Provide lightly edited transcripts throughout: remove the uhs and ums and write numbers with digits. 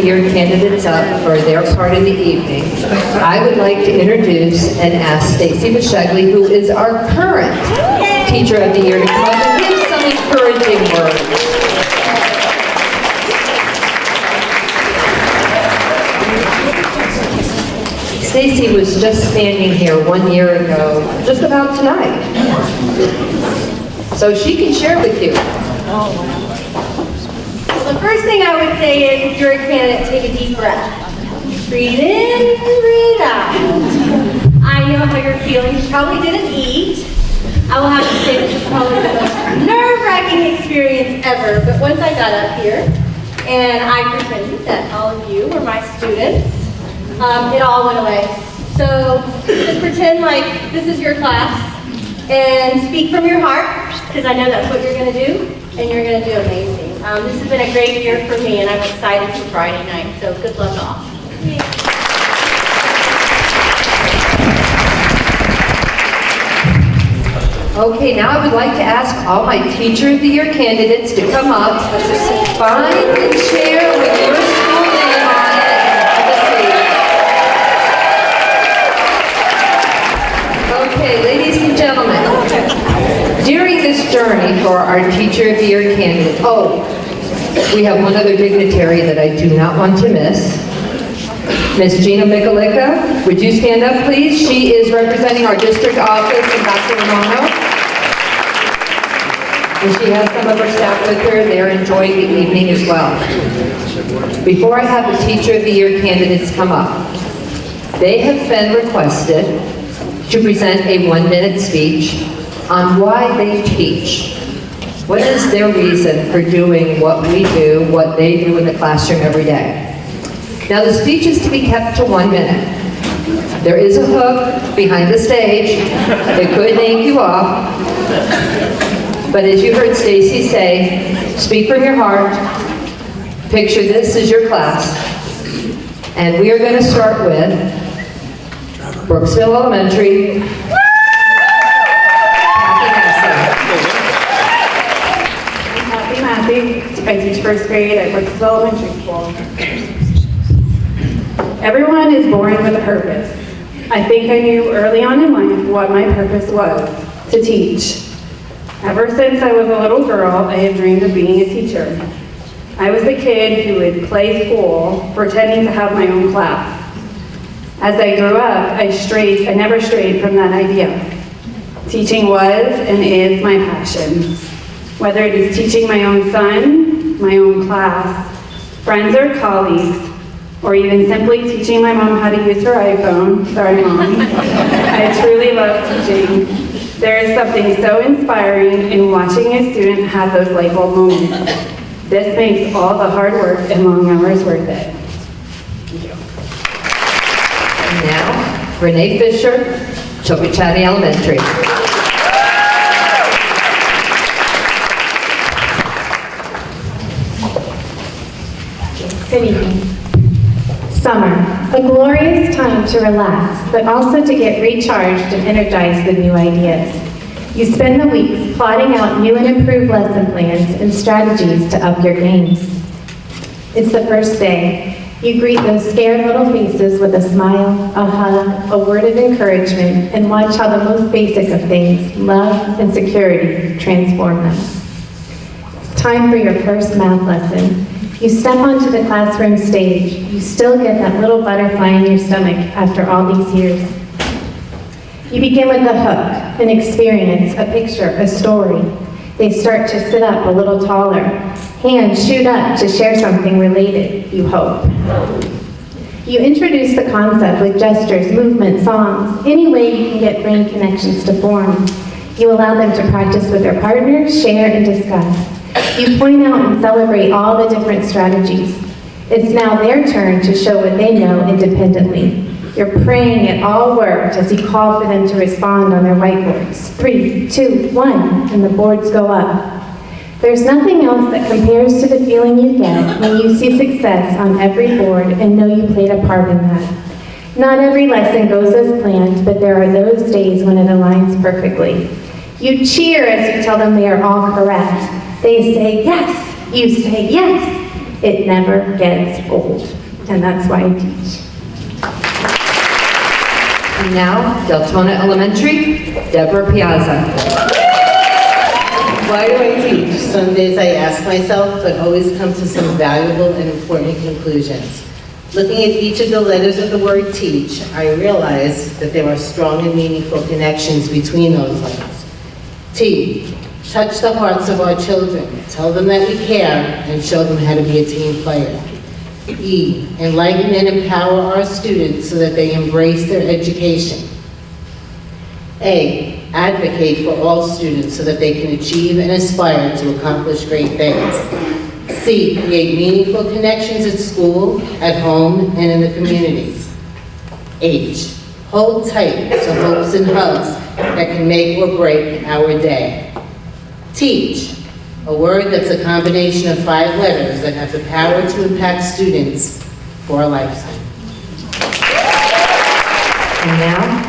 Year candidates up for their part of the evening, I would like to introduce and ask Stacy Bishegley, who is our current Teacher of the Year, to come up and give some encouraging words. Stacy was just standing here 1 year ago, just about tonight. So she can share with you. Well, the first thing I would say is, if you're a candidate, take a deep breath. Breathe in, breathe out. I know how you're feeling. You probably didn't eat. I will have to say this is probably the most nerve-wracking experience ever. But once I got up here and I pretended that all of you were my students, it all went away. So just pretend like this is your class and speak from your heart, because I know that's what you're going to do, and you're going to do amazing. This has been a great year for me, and I'm excited for Friday night, so good luck all. Okay, now I would like to ask all my Teacher of the Year candidates to come up, find and share with your school name on it on the stage. Okay, ladies and gentlemen, during this journey for our Teacher of the Year candidates, we have one other dignitary that I do not want to miss. Miss Gina Michalika, would you stand up, please? She is representing our district office in Dr. Hernando. And she has some of her staff with her. They're enjoying the evening as well. Before I have the Teacher of the Year candidates come up, they have been requested to present a 1-minute speech on why they teach. What is their reason for doing what we do, what they do in the classroom every day? Now, the speech is to be kept to 1 minute. There is a hook behind the stage that could make you off. But as you heard Stacy say, speak from your heart. Picture this as your class. And we are going to start with Brooksville Elementary. I teach first grade at Westside Elementary School. Everyone is born with a purpose. I think I knew early on in life what my purpose was, to teach. Ever since I was a little girl, I have dreamed of being a teacher. I was the kid who would play school, pretending to have my own class. As I grew up, I never strayed from that idea. Teaching was and is my passion. Whether it is teaching my own son, my own class, friends or colleagues, or even simply teaching my mom how to use her iPhone. Sorry, Mom. I truly love teaching. There is something so inspiring in watching a student have those light bulb moments. This makes all the hard work and long hours worth it. Thank you. And now, Renee Fisher, Chilkachati Elementary. Good evening. Summer, a glorious time to relax, but also to get recharged and energized with new ideas. You spend the weeks plotting out new and improved lesson plans and strategies to up your game. It's the first day. You greet those scared little faces with a smile, a hug, a word of encouragement, and watch how the most basic of things, love and security, transform them. It's time for your first math lesson. You step onto the classroom stage. You still get that little butterfly in your stomach after all these years. You begin with a hook, an experience, a picture, a story. They start to sit up a little taller. Hands shoot up to share something related, you hope. You introduce the concept with gestures, movement, songs, any way you can get brain connections to form. You allow them to practice with their partners, share, and discuss. You point out and celebrate all the different strategies. It's now their turn to show what they know independently. You're praying it all worked as you call for them to respond on their whiteboards. 3, 2, 1, and the boards go up. There's nothing else that compares to the feeling you get when you see success on every board and know you played a part in that. Not every lesson goes as planned, but there are those days when it aligns perfectly. You cheer as you tell them they are all correct. They say yes, you say yes. It never gets old, and that's why I teach. And now, Deltona Elementary, Deborah Piazza. Why do I teach? Some days I ask myself, but always come to some valuable and important conclusions. Looking at each of the letters of the word teach, I realize that there are strong and meaningful connections between those letters. T, touch the hearts of our children. Tell them that we care and show them how to be a team player. E, enlighten and empower our students so that they embrace their education. A, advocate for all students so that they can achieve and aspire to accomplish great things. C, create meaningful connections at school, at home, and in the community. H, hold tight to hopes and hugs that can make or break our day. Teach, a word that's a combination of 5 letters that have the power to impact students for a lifetime. And now,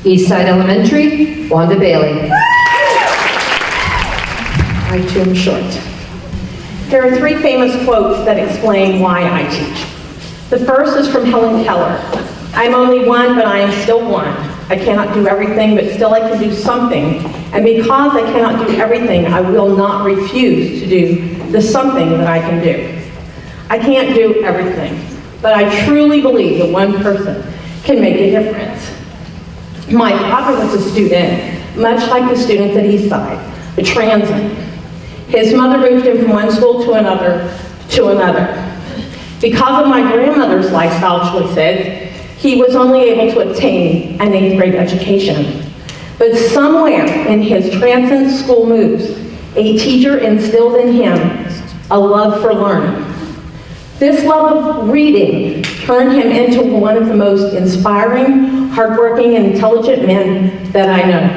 Eastside Elementary, Wanda Bailey. I too am short. There are 3 famous quotes that explain why I teach. The first is from Helen Keller. I'm only one, but I am still one. I cannot do everything, but still I can do something. And because I cannot do everything, I will not refuse to do the something that I can do. I can't do everything, but I truly believe that one person can make a difference. My father was a student, much like the students at Eastside, a transient. His mother moved him from one school to another. Because of my grandmother's lifestyle choices, he was only able to obtain an 8th grade education. But somewhere in his transient school moves, a teacher instilled in him a love for learning. This love of reading turned him into one of the most inspiring, hardworking, and intelligent men that I know.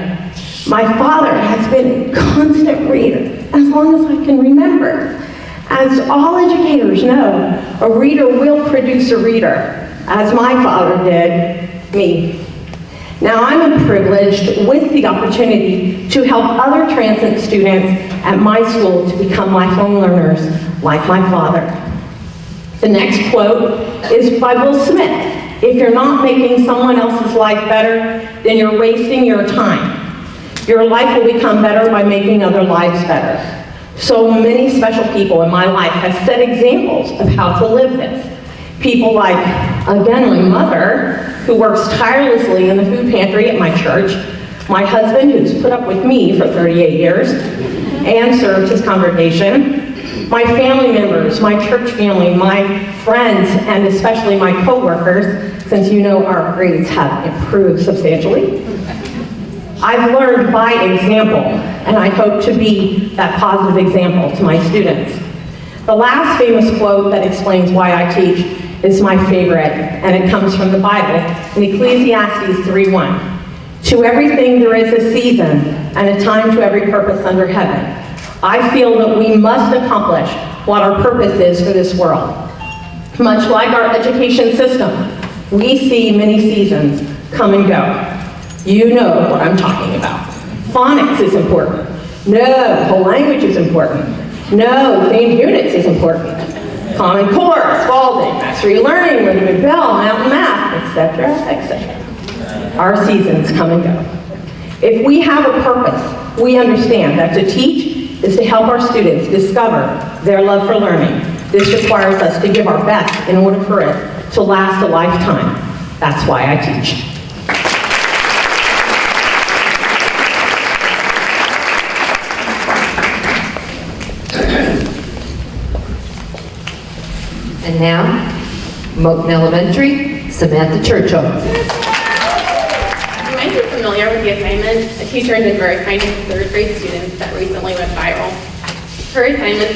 My father has been a constant reader as long as I can remember. As all educators know, a reader will produce a reader, as my father did me. Now I'm privileged with the opportunity to help other transit students at my school to become lifelong learners like my father. The next quote is by Will Smith. If you're not making someone else's life better, then you're wasting your time. Your life will become better by making other lives better. So many special people in my life have set examples of how to live this. People like, again, my mother, who works tirelessly in the food pantry at my church, my husband, who's put up with me for 38 years and served his congregation, my family members, my church family, my friends, and especially my coworkers, since you know our grades have improved substantially. I've learned by example, and I hope to be that positive example to my students. The last famous quote that explains why I teach is my favorite, and it comes from the Bible in Ecclesiastes 3:1. To everything there is a season and a time to every purpose under heaven. I feel that we must accomplish what our purpose is for this world. Much like our education system, we see many seasons come and go. You know what I'm talking about. Phonics is important. No, whole language is important. No, themed units is important. Common Core, Spalding, Mastery Learning, Rhythm and Bell, Mountain Math, etc., etc. Our seasons come and go. If we have a purpose, we understand that to teach is to help our students discover their love for learning. This requires us to give our best in order for it to last a lifetime. That's why I teach. And now, Moton Elementary, Samantha Churchill. You might be familiar with the assignment a teacher in Denver assigned to 3rd grade students that recently went viral. Her assignment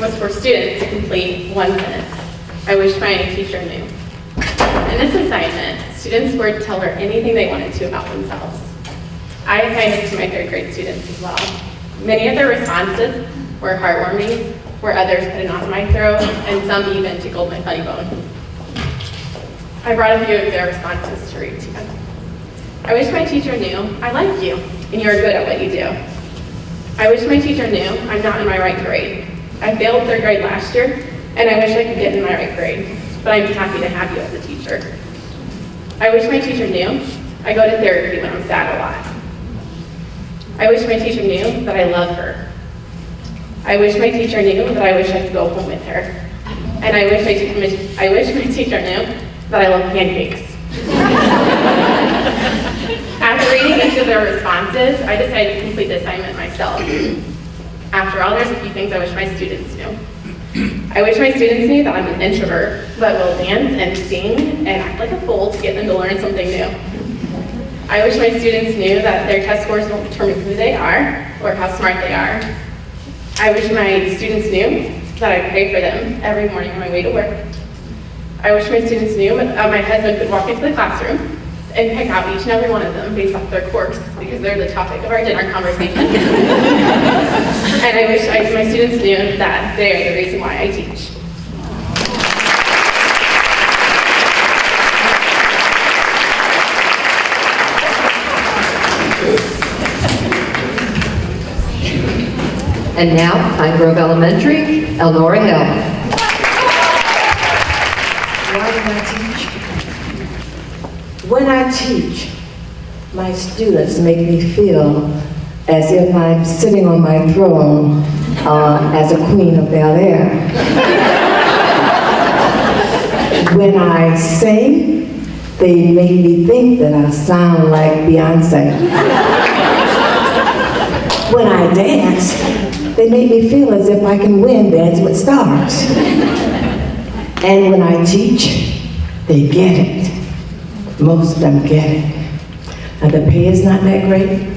was for students to complete one sentence. I wish my teacher knew. In this assignment, students were to tell her anything they wanted to about themselves. I assigned this to my 3rd grade students as well. Many of their responses were heartwarming, where others put a knot in my throat, and some even tickled my funny bone. I brought a few of their responses to read to you. I wish my teacher knew I like you, and you're good at what you do. I wish my teacher knew I'm not in my right grade. I failed 3rd grade last year, and I wish I could get in my right grade, but I'm happy to have you as a teacher. I wish my teacher knew I go to therapy when I'm sad a lot. I wish my teacher knew that I love her. I wish my teacher knew that I wish I could go home with her. And I wish my teacher knew that I love pancakes. After reading each of their responses, I decided to complete the assignment myself. After all, there's a few things I wish my students knew. I wish my students knew that I'm an introvert, but will dance and sing and act like a fool to get them to learn something new. I wish my students knew that their test scores don't determine who they are or how smart they are. I wish my students knew that I pray for them every morning on my way to work. I wish my students knew my husband could walk into the classroom and pick out each and every one of them based off their quirks because they're the topic of our dinner conversation. And I wish my students knew that they are the reason why I teach. And now, Pine Grove Elementary, Elnora Hill. Why do I teach? When I teach, my students make me feel as if I'm sitting on my throne as a queen of Bel-Air. When I sing, they make me think that I sound like Beyonce. When I dance, they make me feel as if I can win Dance with Stars. And when I teach, they get it. Most of them get it. Now the pay is not that great,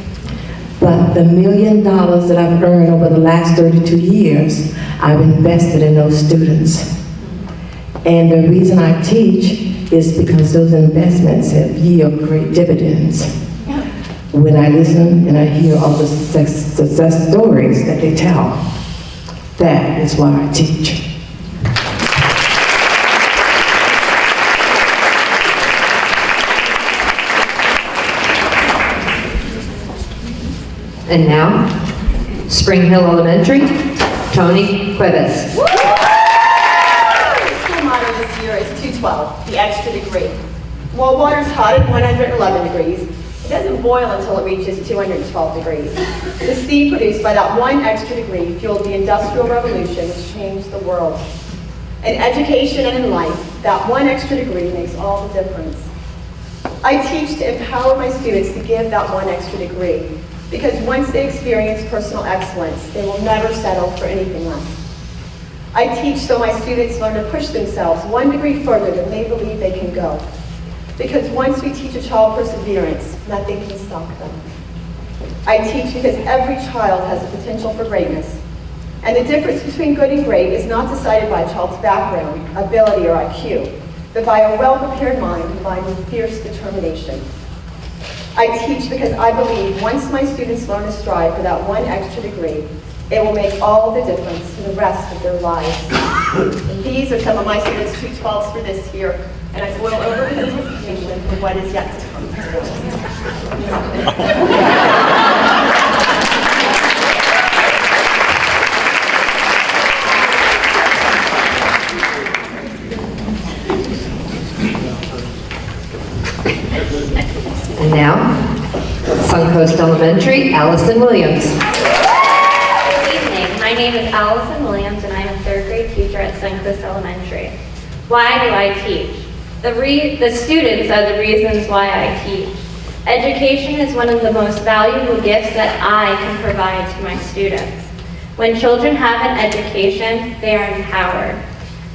but the $1 million that I've earned over the last 32 years, I've invested in those students. And the reason I teach is because those investments have yielded great dividends. When I listen and I hear all the success stories that they tell, that is why I teach. And now, Spring Hill Elementary, Tony Cuevas. The school motto this year is 212, the extra degree. While water's hot at 111 degrees, it doesn't boil until it reaches 212 degrees. The steam produced by that one extra degree fueled the Industrial Revolution, which changed the world. In education and in life, that one extra degree makes all the difference. I teach to empower my students to give that one extra degree, because once they experience personal excellence, they will never settle for anything less. I teach so my students learn to push themselves one degree further than they believe they can go. Because once we teach a child perseverance, nothing can stop them. I teach because every child has the potential for greatness. And the difference between good and great is not decided by a child's background, ability, or IQ, but by a well-prepared mind combined with fierce determination. I teach because I believe once my students learn to strive for that one extra degree, it will make all the difference in the rest of their lives. These are some of my students' 212s for this year, and I boil over with anticipation for what is yet to come. And now, Suncoast Elementary, Allison Williams. Good evening. My name is Allison Williams, and I'm a third grade teacher at Suncoast Elementary. Why do I teach? The students are the reasons why I teach. Education is one of the most valuable gifts that I can provide to my students. When children have an education, they are empowered.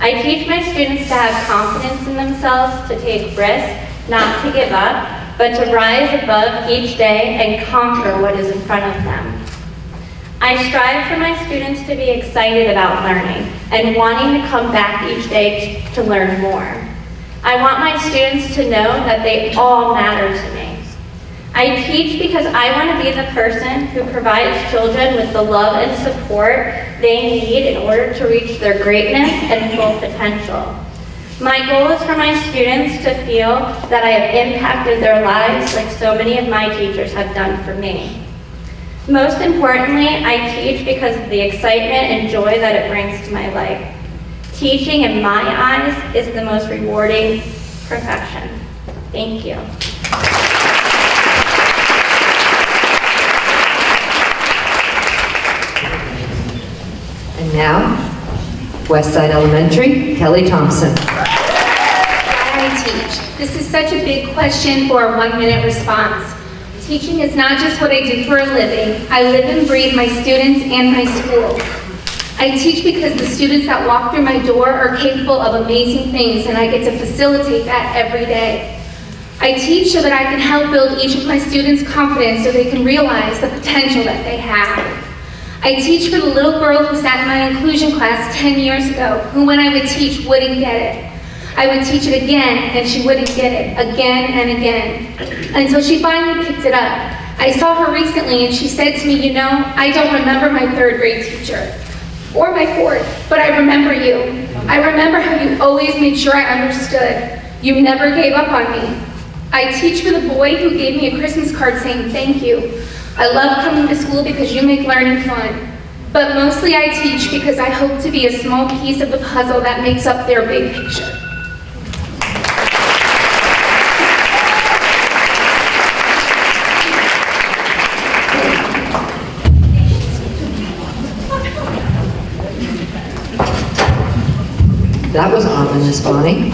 I teach my students to have confidence in themselves, to take risks, not to give up, but to rise above each day and conquer what is in front of them. I strive for my students to be excited about learning and wanting to come back each day to learn more. I want my students to know that they all matter to me. I teach because I want to be the person who provides children with the love and support they need in order to reach their greatness and full potential. My goal is for my students to feel that I have impacted their lives like so many of my teachers have done for me. Most importantly, I teach because of the excitement and joy that it brings to my life. Teaching, in my eyes, is the most rewarding profession. Thank you. And now, Westside Elementary, Kelly Thompson. Why I teach. This is such a big question for a 1-minute response. Teaching is not just what I do for a living. I live and breathe my students and my school. I teach because the students that walk through my door are capable of amazing things, and I get to facilitate that every day. I teach so that I can help build each of my students' confidence so they can realize the potential that they have. I teach for the little girl who sat in my inclusion class 10 years ago, who when I would teach wouldn't get it. I would teach it again, and she wouldn't get it, again and again, until she finally picked it up. I saw her recently, and she said to me, you know, I don't remember my 3rd grade teacher, or my 4th, but I remember you. I remember how you always made sure I understood. You never gave up on me. I teach for the boy who gave me a Christmas card saying thank you. I love coming to school because you make learning fun. But mostly I teach because I hope to be a small piece of the puzzle that makes up their big picture. That was ominous, Bonnie.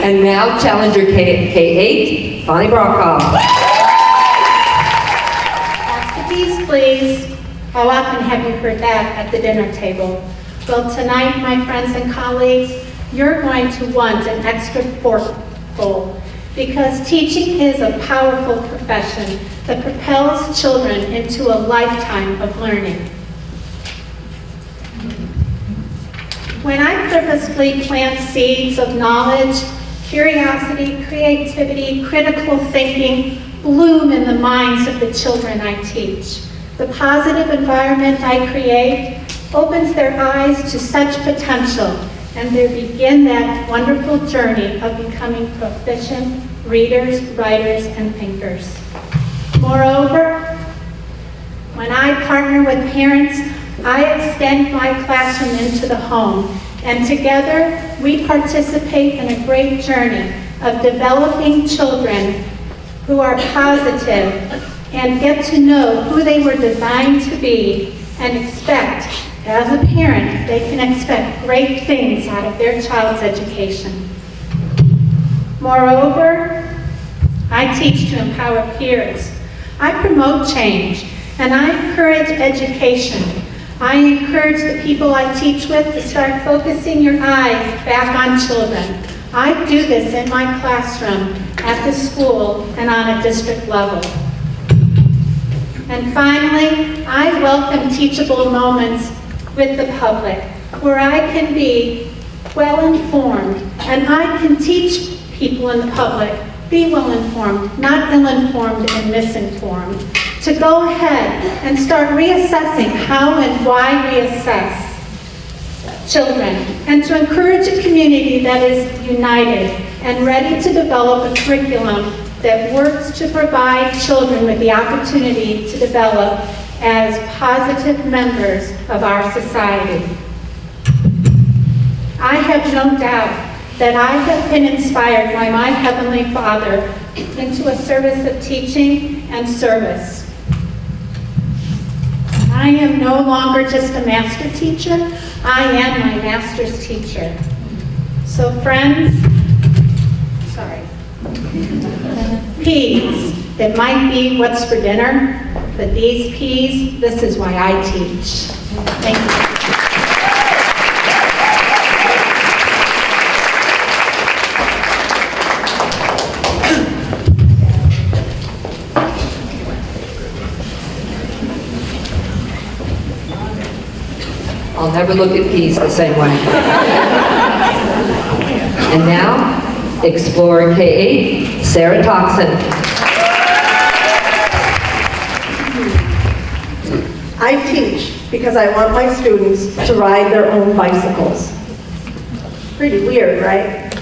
And now, Challenger K8, Bonnie Brokaw. Pass the peas, please. How often have you heard that at the dinner table? Well, tonight, my friends and colleagues, you're going to want an extra forkful, because teaching is a powerful profession that propels children into a lifetime of learning. When I purposefully plant seeds of knowledge, curiosity, creativity, critical thinking bloom in the minds of the children I teach. The positive environment I create opens their eyes to such potential, and they begin that wonderful journey of becoming proficient readers, writers, and thinkers. Moreover, when I partner with parents, I extend my classroom into the home, and together we participate in a great journey of developing children who are positive and get to know who they were designed to be and expect, as a parent, they can expect great things out of their child's education. Moreover, I teach to empower peers. I promote change, and I encourage education. I encourage the people I teach with to start focusing your eyes back on children. I do this in my classroom, at the school, and on a district level. And finally, I welcome teachable moments with the public, where I can be well-informed, and I can teach people in the public, be well-informed, not ill-informed and misinformed, to go ahead and start reassessing how and why we assess children, and to encourage a community that is united and ready to develop a curriculum that works to provide children with the opportunity to develop as positive members of our society. I have no doubt that I have been inspired by my Heavenly Father into a service of teaching and service. I am no longer just a master teacher, I am my master's teacher. So friends, peas, it might be what's for dinner, but these peas, this is why I teach. Thank you. I'll never look at peas the same way. And now, Explorer K8, Sarah Thompson. I teach because I want my students to ride their own bicycles. Pretty weird, right?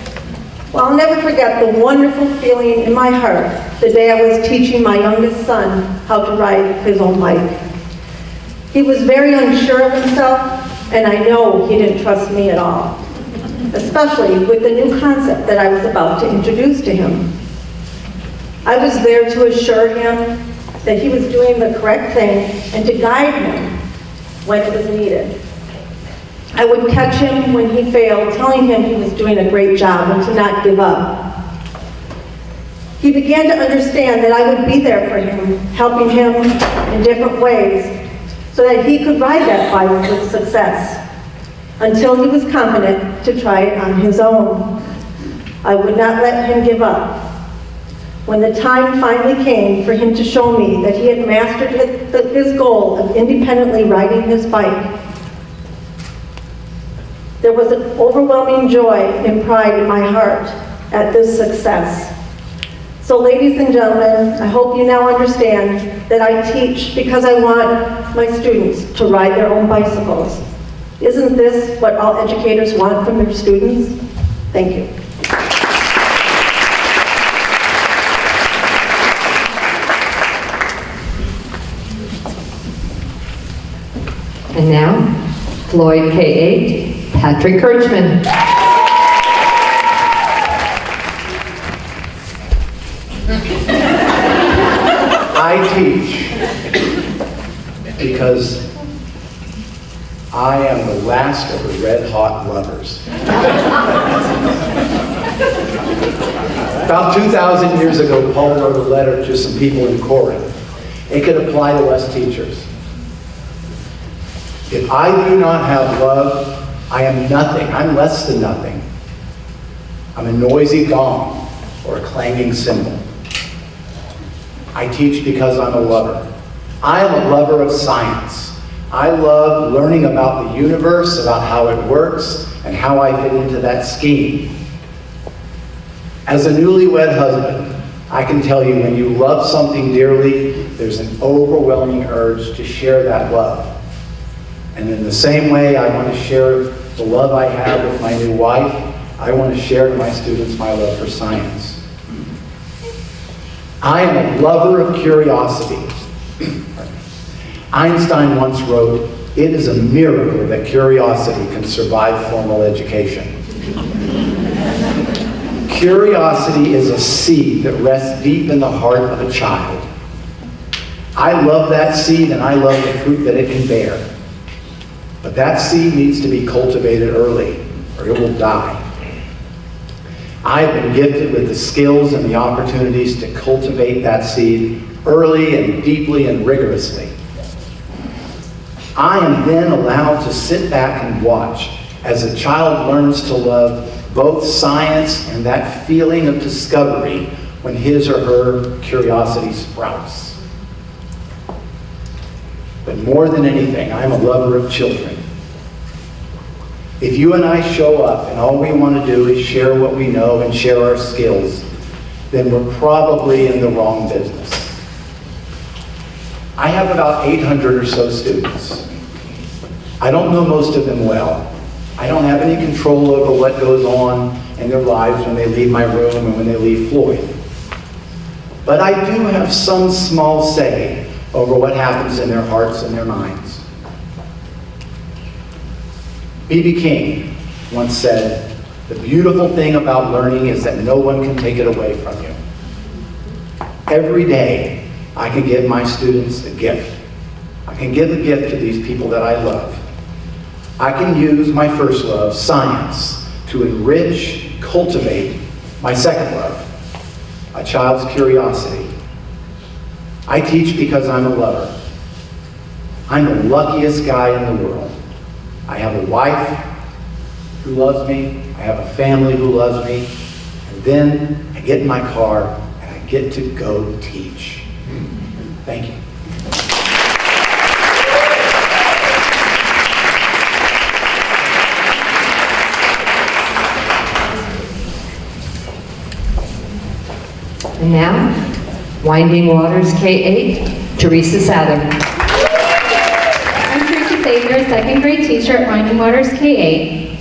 Well, I'll never forget the wonderful feeling in my heart the day I was teaching my youngest son how to ride his own bike. He was very unsure of himself, and I know he didn't trust me at all, especially with the new concept that I was about to introduce to him. I was there to assure him that he was doing the correct thing and to guide him when it was needed. I would catch him when he failed, telling him he was doing a great job and to not give up. He began to understand that I would be there for him, helping him in different ways so that he could ride that bike with success until he was confident to try it on his own. I would not let him give up. When the time finally came for him to show me that he had mastered his goal of independently riding his bike, there was an overwhelming joy and pride in my heart at this success. So ladies and gentlemen, I hope you now understand that I teach because I want my students to ride their own bicycles. Isn't this what all educators want from their students? Thank you. And now, Floyd K-8, Patrick Kirchman. I teach because I am the last of the red hot lovers. About 2,000 years ago, Paul wrote a letter to some people in Corinth. It could apply to us teachers. If I do not have love, I am nothing. I'm less than nothing. I'm a noisy gong or a clanging cymbal. I teach because I'm a lover. I am a lover of science. I love learning about the universe, about how it works, and how I fit into that scheme. As a newlywed husband, I can tell you when you love something dearly, there's an overwhelming urge to share that love. And in the same way I want to share the love I have with my new wife, I want to share to my students my love for science. I am a lover of curiosity. Einstein once wrote, "It is a miracle that curiosity can survive formal education." Curiosity is a seed that rests deep in the heart of a child. I love that seed and I love the fruit that it can bear. But that seed needs to be cultivated early or it will die. I've been gifted with the skills and the opportunities to cultivate that seed early and deeply and rigorously. I am then allowed to sit back and watch as a child learns to love both science and that feeling of discovery when his or her curiosity sprouts. But more than anything, I'm a lover of children. If you and I show up and all we want to do is share what we know and share our skills, then we're probably in the wrong business. I have about 800 or so students. I don't know most of them well. I don't have any control over what goes on in their lives when they leave my room and when they leave Floyd. But I do have some small say over what happens in their hearts and their minds. B.B. King once said, "The beautiful thing about learning is that no one can take it away from you." Every day, I can give my students a gift. I can give a gift to these people that I love. I can use my first love, science, to enrich, cultivate my second love, a child's curiosity. I teach because I'm a lover. I'm the luckiest guy in the world. I have a wife who loves me. I have a family who loves me. And then I get in my car and I get to go teach. Thank you. And now, Winding Waters K-8, Teresa Sadler. I'm Teresa Sager, second grade teacher at Winding Waters K-8.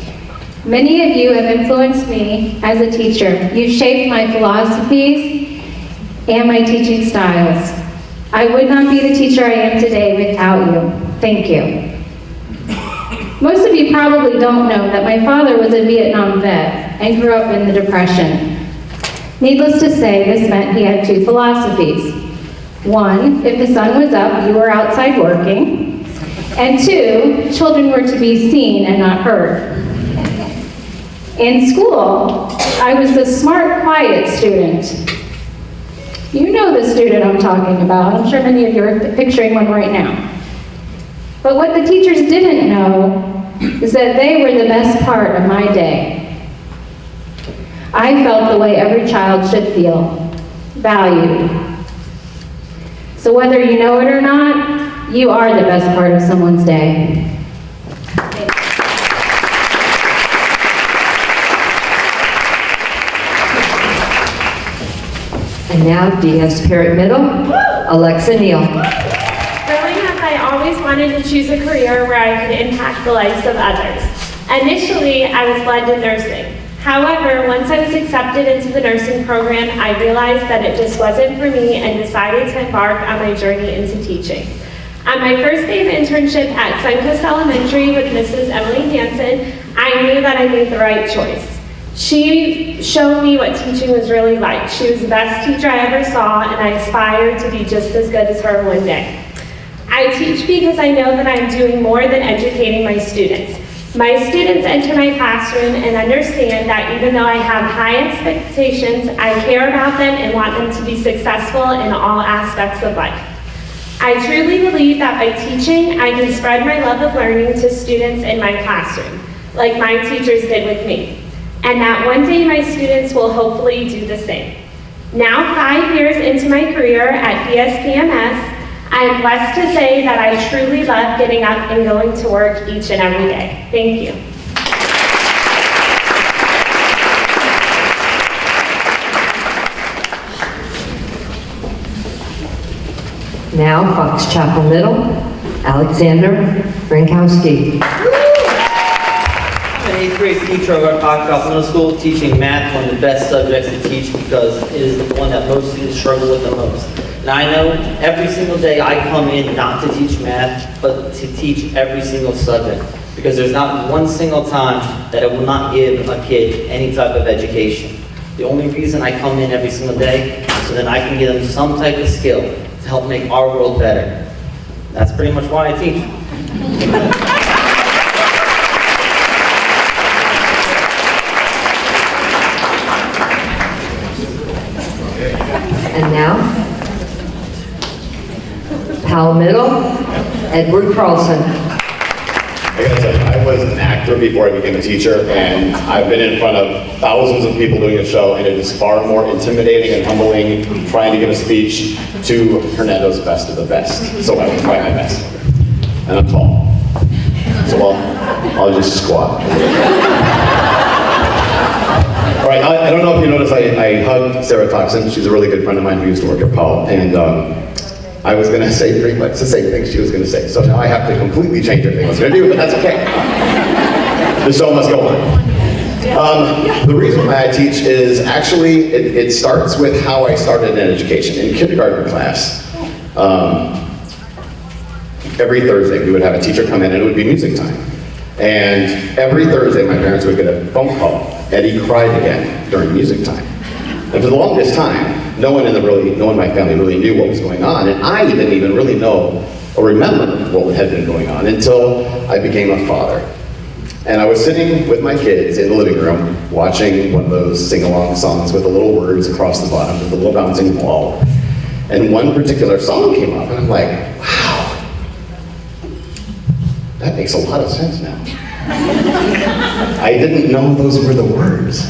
Many of you have influenced me as a teacher. You've shaped my philosophies and my teaching styles. I would not be the teacher I am today without you. Thank you. Most of you probably don't know that my father was a Vietnam vet and grew up in the Depression. Needless to say, this meant he had two philosophies. One, if the sun was up, you were outside working. And two, children were to be seen and not heard. In school, I was the smart, quiet student. You know the student I'm talking about. I'm sure many of you are picturing one right now. But what the teachers didn't know is that they were the best part of my day. I felt the way every child should feel, valued. So whether you know it or not, you are the best part of someone's day. And now DS Parrott Middle, Alexa Neal. Growing up, I always wanted to choose a career where I could impact the lives of others. Initially, I was led to nursing. However, once I was accepted into the nursing program, I realized that it just wasn't for me and decided to embark on my journey into teaching. On my first day of internship at Suncoast Elementary with Mrs. Emily Hansen, I knew that I made the right choice. She showed me what teaching was really like. She was the best teacher I ever saw, and I aspired to be just as good as her one day. I teach because I know that I'm doing more than educating my students. My students enter my classroom and understand that even though I have high expectations, I care about them and want them to be successful in all aspects of life. I truly believe that by teaching, I can spread my love of learning to students in my classroom, like my teachers did with me. And that one day my students will hopefully do the same. Now, 5 years into my career at BSPMS, I am blessed to say that I truly love getting up and going to work each and every day. Thank you. Now Fox Chapel Middle, Alexander Frankowski. I'm an 8th grade teacher over at Fox Chapel Middle School, teaching math, one of the best subjects to teach because it is the one that most students struggle with the most. And I know every single day I come in not to teach math, but to teach every single subject. Because there's not one single time that I will not give a kid any type of education. The only reason I come in every single day is so that I can give them some type of skill to help make our world better. That's pretty much why I teach. And now, Powell Middle, Edward Carlson. I gotta tell you, I was an actor before I became a teacher, and I've been in front of thousands of people doing a show, and it is far more intimidating and humbling trying to give a speech to Hernando's best of the best. So I will try my best. And I'm tall. So I'll just squat. All right, I don't know if you noticed, I hugged Sarah Thompson. She's a really good friend of mine who used to work at Powell, and I was going to say pretty much the same thing she was going to say. So now I have to completely change everything I was going to do, but that's okay. The show must go on. The reason why I teach is actually, it starts with how I started in education. In kindergarten class, every Thursday we would have a teacher come in and it would be music time. And every Thursday my parents would get a phone call, Eddie cried again during music time. And for the longest time, no one in my family really knew what was going on, and I didn't even really know or remember what had been going on until I became a father. And I was sitting with my kids in the living room watching one of those sing-along songs with the little words across the bottom with the little bouncing ball. And one particular song came up, and I'm like, wow, that makes a lot of sense now. I didn't know those were the words.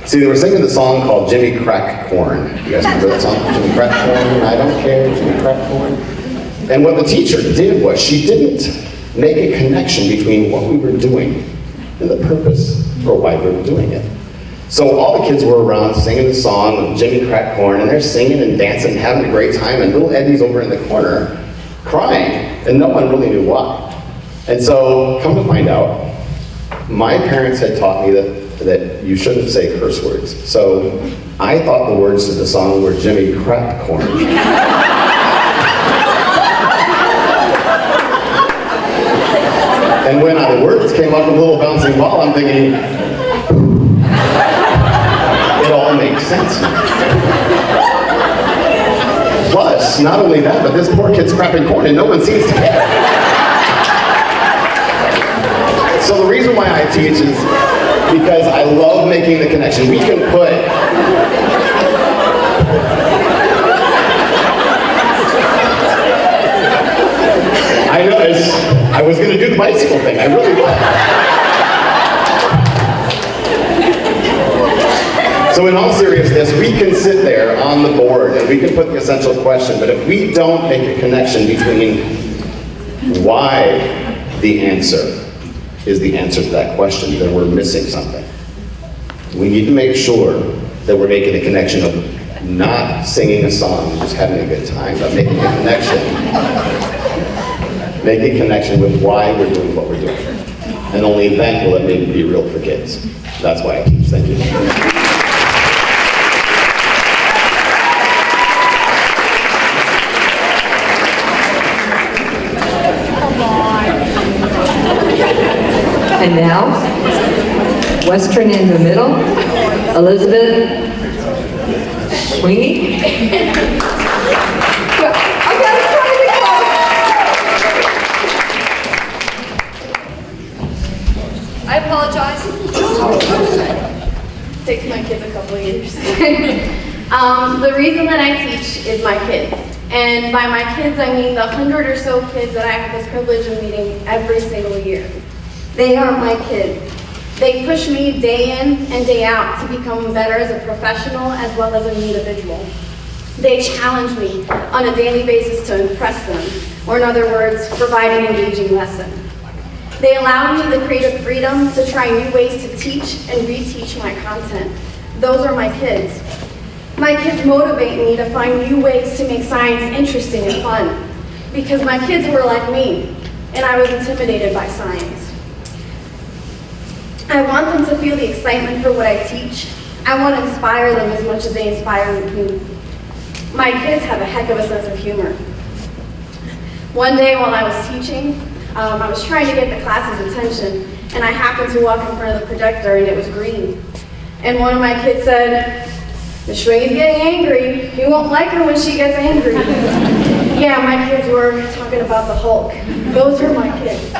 See, they were singing the song called Jimmy Crack Corn. You guys remember that song? Jimmy Crack Corn, I don't care, Jimmy Crack Corn. And what the teacher did was she didn't make a connection between what we were doing and the purpose for why we were doing it. So all the kids were around singing the song of Jimmy Crack Corn, and they're singing and dancing and having a great time, and little Eddie's over in the corner crying, and no one really knew why. And so, come to find out, my parents had taught me that you shouldn't say curse words. So I thought the words to the song were Jimmy Crack Corn. came up with a little bouncing ball. I'm thinking, it all makes sense. Plus, not only that, but this poor kid's crapping corn and no one seems to care. So the reason why I teach is because I love making the connection. We can put I know, I was going to do the bicycle thing, I really was. So in all seriousness, we can sit there on the board and we can put the essential question, but if we don't make a connection between why the answer is the answer to that question, then we're missing something. We need to make sure that we're making a connection of not singing a song, just having a good time, but making a connection. Making a connection with why we're doing what we're doing. And only then will it maybe be real for kids. That's why I teach. Thank you. And now, Western in the middle, Elizabeth Sweeney. I apologize. Takes my kids a couple of years. The reason that I teach is my kids. And by my kids, I mean the 100 or so kids that I have the privilege of meeting every single year. They are my kids. They push me day in and day out to become better as a professional as well as an individual. They challenge me on a daily basis to impress them, or in other words, provide an engaging lesson. They allow me the creative freedom to try new ways to teach and reteach my content. Those are my kids. My kids motivate me to find new ways to make science interesting and fun, because my kids were like me, and I was intimidated by science. I want them to feel the excitement for what I teach. I want to inspire them as much as they inspire me. My kids have a heck of a sense of humor. One day while I was teaching, I was trying to get the class's attention, and I happened to walk in front of the projector and it was green. And one of my kids said, "Miss Schwingy's getting angry. You won't like her when she gets angry." Yeah, my kids were talking about the Hulk. Those are my kids.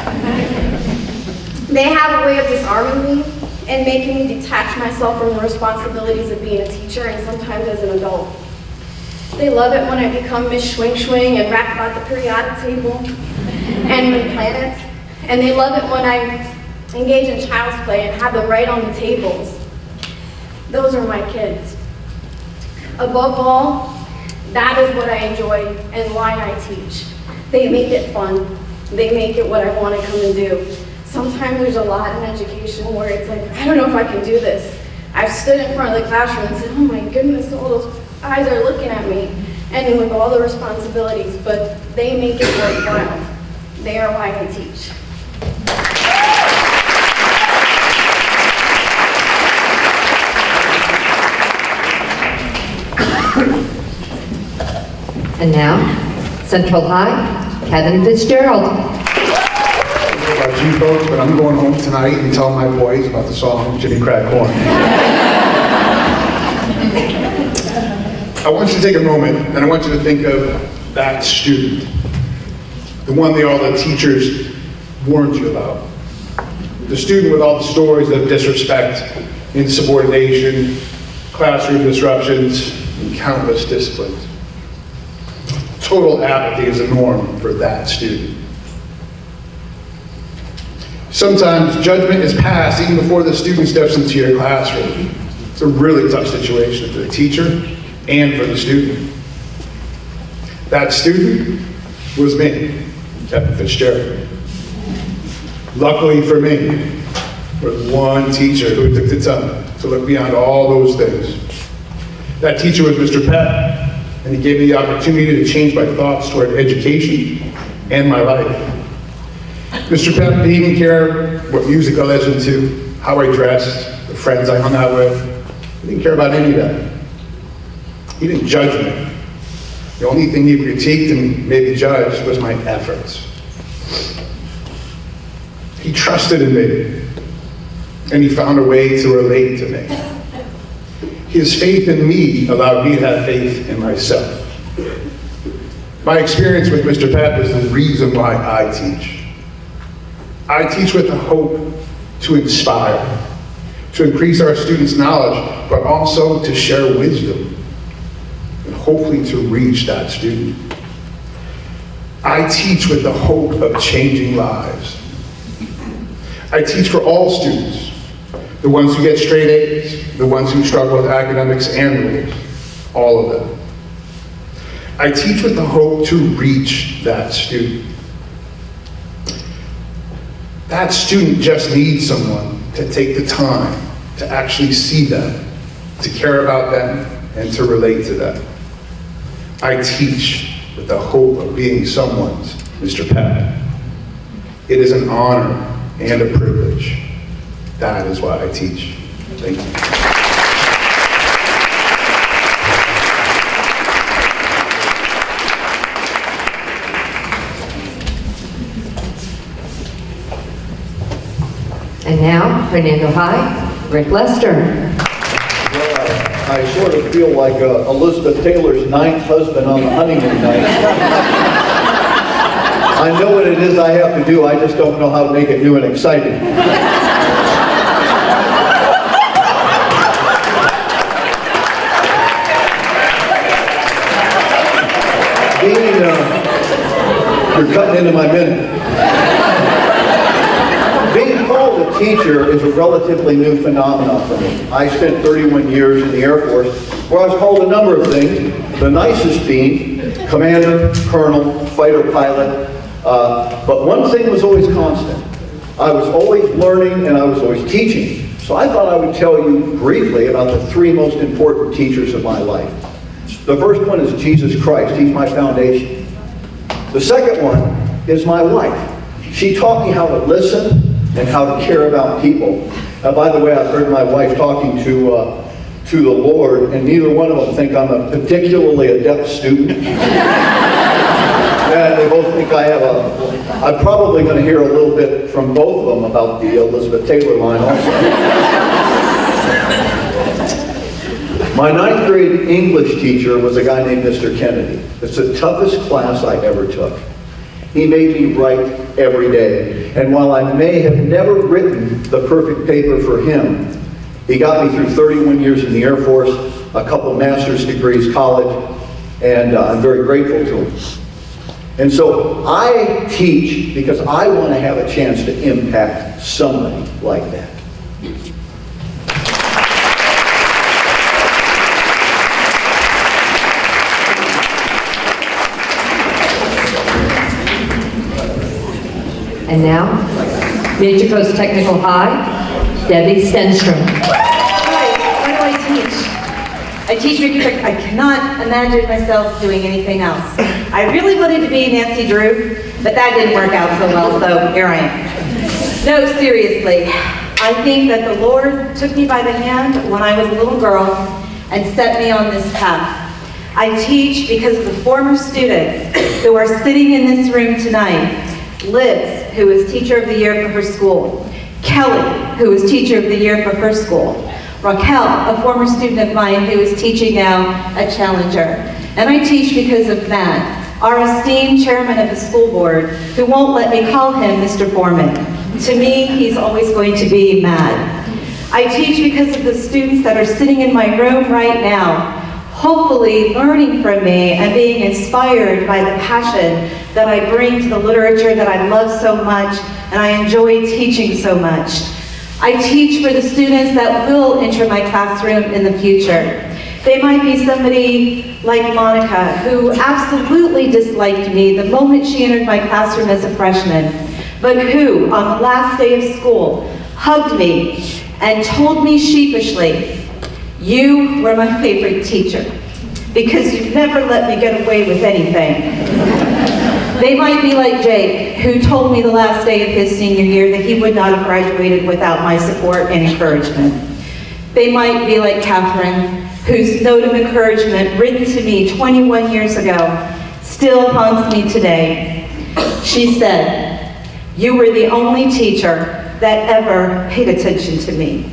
They have a way of disarming me and making me detach myself from the responsibilities of being a teacher and sometimes as an adult. They love it when I become Miss Schwing Schwing and rap about the periodic table and the planets. And they love it when I engage in child's play and have them write on the tables. Those are my kids. Above all, that is what I enjoy and why I teach. They make it fun. They make it what I want to come and do. Sometimes there's a lot in education where it's like, I don't know if I can do this. I've stood in front of the classroom and said, oh my goodness, all those eyes are looking at me, and with all the responsibilities, but they make it worthwhile. They are why I teach. And now, Central High, Kevin Fitzgerald. About you folks, but I'm going home tonight and telling my boys about the song Jimmy Crack Corn. I want you to take a moment and I want you to think of that student, the one that all the teachers warned you about. The student with all the stories of disrespect, insubordination, classroom disruptions, and countless disciplines. Total apathy is a norm for that student. Sometimes judgment is passed even before the student steps into your classroom. It's a really tough situation for the teacher and for the student. That student was me, Kevin Fitzgerald. Luckily for me, there was one teacher who took the time to look beyond all those things. That teacher was Mr. Pett, and he gave me the opportunity to change my thoughts toward education and my life. Mr. Pett didn't care what music I listened to, how I dressed, the friends I hung out with. He didn't care about any of that. He didn't judge me. The only thing he critiqued and maybe judged was my efforts. He trusted in me, and he found a way to relate to me. His faith in me allowed me to have faith in myself. My experience with Mr. Pep is the reason why I teach. I teach with the hope to inspire, to increase our students' knowledge, but also to share wisdom, and hopefully to reach that student. I teach with the hope of changing lives. I teach for all students, the ones who get straight A's, the ones who struggle with academics and rules, all of them. I teach with the hope to reach that student. That student just needs someone to take the time to actually see them, to care about them, and to relate to them. I teach with the hope of being someone's Mr. Pep. It is an honor and a privilege. That is why I teach. Thank you. And now, Hernando High, Rick Lester. Well, I sort of feel like Elizabeth Taylor's ninth husband on the honeymoon night. I know what it is I have to do, I just don't know how to make it new and exciting. You're cutting into my minute. Being called a teacher is a relatively new phenomenon for me. I spent 31 years in the Air Force, where I was called a number of things, the nicest being commander, colonel, fighter pilot, but one thing was always constant. I was always learning and I was always teaching. So I thought I would tell you briefly about the three most important teachers of my life. The first one is Jesus Christ. He's my foundation. The second one is my wife. She taught me how to listen and how to care about people. By the way, I've heard my wife talking to the Lord, and neither one of them think I'm a particularly adept student. And they both think I'm probably going to hear a little bit from both of them about the Elizabeth Taylor line also. My ninth grade English teacher was a guy named Mr. Kennedy. It's the toughest class I ever took. He made me write every day. And while I may have never written the perfect paper for him, he got me through 31 years in the Air Force, a couple master's degrees, college, and I'm very grateful to him. And so I teach because I want to have a chance to impact somebody like that. And now, Major Coast Technical High, Debbie Stenstrom. Hi, why do I teach? I teach because I cannot imagine myself doing anything else. I really wanted to be Nancy Drew, but that didn't work out so well, so here I am. No, seriously, I think that the Lord took me by the hand when I was a little girl and set me on this path. I teach because of the former students who are sitting in this room tonight. Liz, who was Teacher of the Year for her school. Kelly, who was Teacher of the Year for her school. Raquel, a former student of mine who is teaching now at Challenger. And I teach because of Matt, our esteemed chairman of the school board, who won't let me call him Mr. Foreman. To me, he's always going to be Matt. I teach because of the students that are sitting in my room right now, hopefully learning from me and being inspired by the passion that I bring to the literature that I love so much and I enjoy teaching so much. I teach for the students that will enter my classroom in the future. They might be somebody like Monica, who absolutely disliked me the moment she entered my classroom as a freshman, but who, on the last day of school, hugged me and told me sheepishly, "You were my favorite teacher, because you never let me get away with anything." They might be like Jake, who told me the last day of his senior year that he would not have graduated without my support and encouragement. They might be like Catherine, whose note of encouragement written to me 21 years ago still haunts me today. She said, You were the only teacher that ever paid attention to me.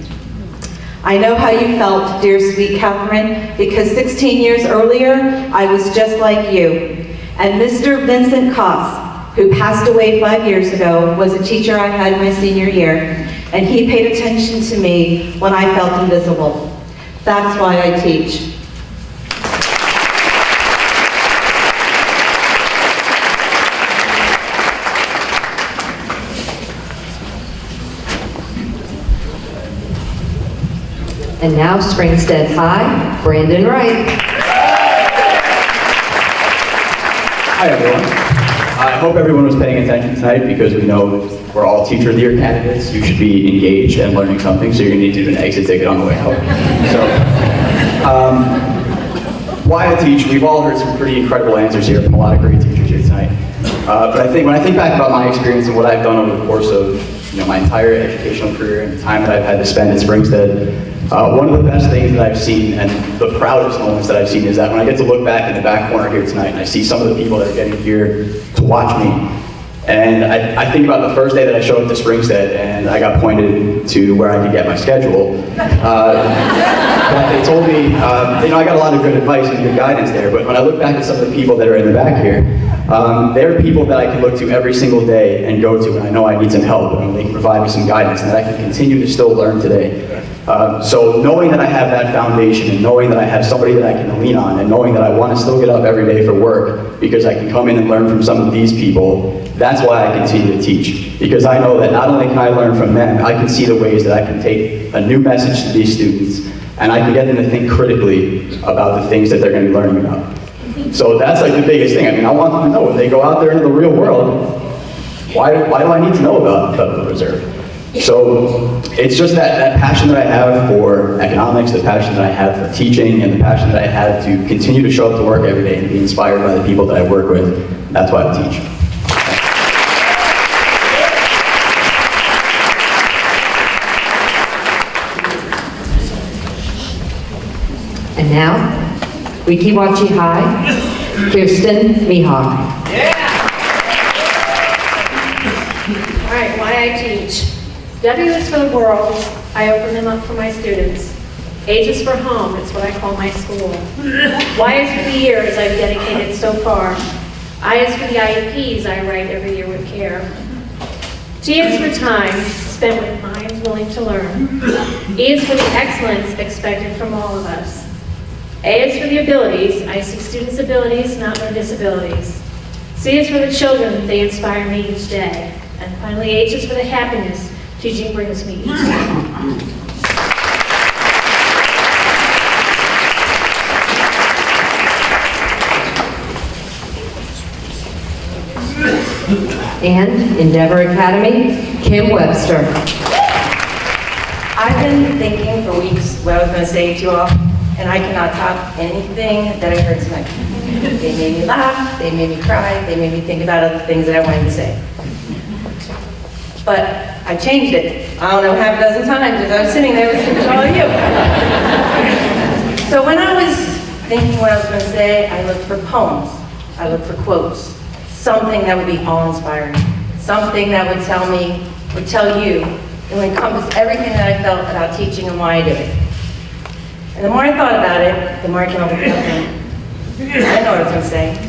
I know how you felt, dear sweet Catherine, because 16 years earlier, I was just like you. And Mr. Vincent Koss, who passed away 5 years ago, was a teacher I had my senior year, and he paid attention to me when I felt invisible. That's why I teach. And now Springstead High, Brandon Wright. Hi everyone. I hope everyone was paying attention tonight because we know we're all Teacher of the Year candidates. You should be engaged and learning something, so you're going to need to do an exit ticket on the way out. So, why I teach, we've all heard some pretty incredible answers here from a lot of great teachers here tonight. But when I think back about my experience and what I've done over the course of my entire educational career and the time that I've had to spend at Springstead, one of the best things that I've seen and the proudest moments that I've seen is that when I get to look back in the back corner here tonight and I see some of the people that are getting here to watch me. And I think about the first day that I showed up to Springstead and I got pointed to where I could get my schedule. But they told me, I got a lot of good advice and good guidance there, but when I look back at some of the people that are in the back here, they're people that I can look to every single day and go to when I know I need some help and they can provide me some guidance and that I can continue to still learn today. So knowing that I have that foundation and knowing that I have somebody that I can lean on and knowing that I want to still get up every day for work because I can come in and learn from some of these people, that's why I continue to teach. Because I know that not only can I learn from them, I can see the ways that I can take a new message to these students and I can get them to think critically about the things that they're going to be learning about. So that's like the biggest thing. I want them to know when they go out there into the real world, why do I need to know about the Federal Reserve? So it's just that passion that I have for economics, the passion that I have for teaching, and the passion that I have to continue to show up to work every day and be inspired by the people that I work with. That's why I teach. And now, Wekiwachi High, Kirsten Mihawk. All right, why I teach. W is for the world. I open them up for my students. H is for home. It's what I call my school. Y is for the years I've dedicated so far. I is for the IEPs I write every year with care. T is for time spent with minds willing to learn. E is for the excellence expected from all of us. A is for the abilities. I see students' abilities, not their disabilities. C is for the children. They inspire me each day. And finally, H is for the happiness teaching brings me each day. And Endeavor Academy, Kim Webster. I've been thinking for weeks what I was going to say to you all, and I cannot top anything that I heard tonight. They made me laugh, they made me cry, they made me think about other things that I wanted to say. But I changed it, I don't know, half a dozen times as I was sitting there listening to all of you. So when I was thinking what I was going to say, I looked for poems, I looked for quotes, something that would be awe-inspiring, something that would tell me, would tell you, and would encompass everything that I felt about teaching and why I do it. And the more I thought about it, the more I came up with something. I didn't know what I was going to say.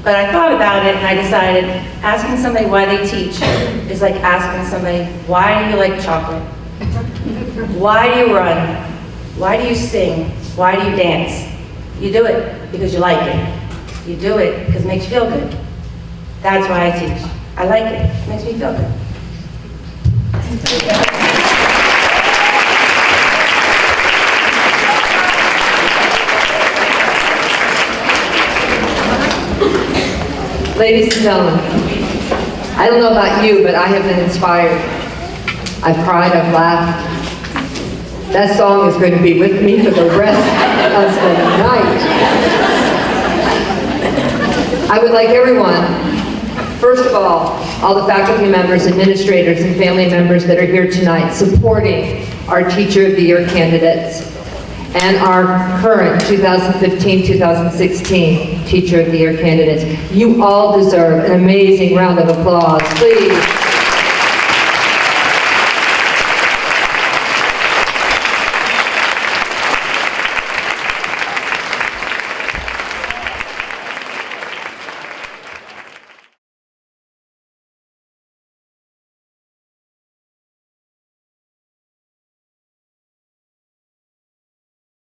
But I thought about it and I decided asking somebody why they teach is like asking somebody, why do you like chocolate? Why do you run? Why do you sing? Why do you dance? You do it because you like it. You do it because it makes you feel good. That's why I teach. I like it. It makes me feel good. Ladies and gentlemen, I don't know about you, but I have been inspired. I've cried, I've laughed. That song is going to be with me for the rest of the night. I would like everyone, first of all the faculty members, administrators, and family members that are here tonight supporting our Teacher of the Year candidates. and our current 2015-2016 Teacher of the Year candidates. You all deserve an amazing round of applause, please.